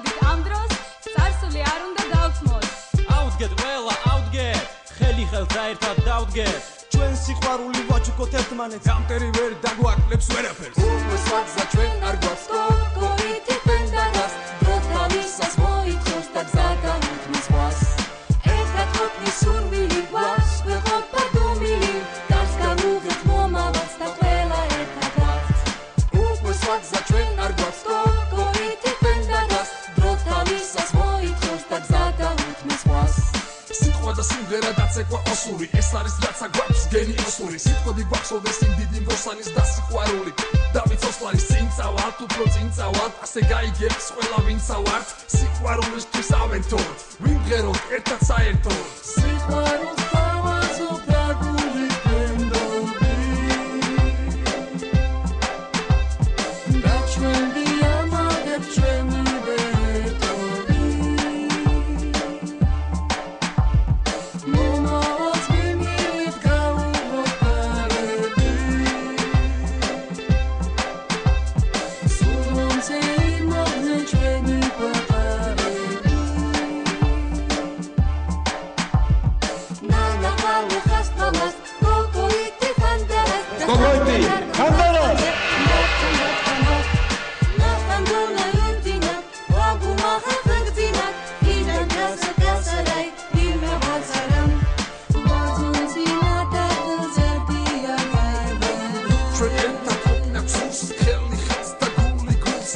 მოდით ამ დროს წარსული არ უნდა დავთმოთ Outget ყველა outget ხელი ხელს ერთად დავდგეთ ჩვენ სიყვარული ვაჩუქოთ ერთმანეთს გამტერი ვერ დაგვარკლებს ვერაფერს უმოს ვაგზა ჩვენ არ გვაქვს კოკოიტი პენდანას დროთავისას მოითხოვს და გზა დაუთმის ყვას ერთად ყოფნის სურვილი გვაქვს ვეღოთ პარდუმილი გარს გავუღეთ მომავალს და ყველა ერთად ვართ უმოს ვაგზა ჩვენ არ გვაქვს კოკოიტი პენდანას დროთავისას მოითხოვს და გზა დაუთმის ყვას სიტყვა და სიმღერა დაცეკვა ოსური ეს არის რაცა გვაქვს გენიოსური სიტყვები გვახსოვდეს იმ დიდი მოსანის და სიყვარული დავიცავს ლარის წინ წავალთ უფრო წინ წავალთ ასე გაიგებს ყველა ვინცა ვართ სიყვარულისთვის ავერთოთ ვიმღეროთ ერთად საერთოდ სიყვარულს თავაზობ დაგული პენდობი და ჩვენ ვიამაგებ ჩვენი ვერტობი მომავალს ვიმილით გავუღოთ პარები სულონზე იმოღდნენ ჩვენი პაპარები ნანა ყალე ხასტალას კოკოიტი ფანდარას კოკოიტი ფანდარას ნახანდონა ინტინა ვაგუმა ხახგძინა იდან გასაკასარაი იმე ვაზარამ ვაზუნცინა დაგზერდია გაიბები ჩვენ ერთად ყოფნებს სულს ხელი ხელს და გული გულს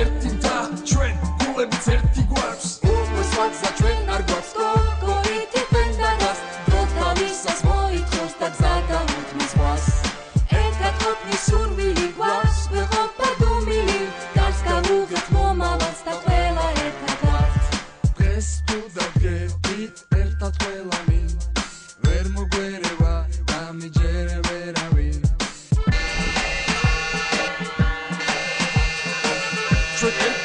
ერთი მთა ჩვენ გულებიც ერთი გვაქვს უმოს ვაგზა ჩვენ არ გვაქვს კოკოიტი პენდანას დროთავისას მოითხოვს და გზა დაუთმის ყვას ერთად ყოფნის სურვილი გვაქვს ვეღოთ პარდუმილი გარს გავუღეთ მომავალს და ყველა ერთად ვართ დღეს თუ დავდგებით ერთად ყველანი ვერ მოგვერევა დამიჯერე ვერავინ ჩვენ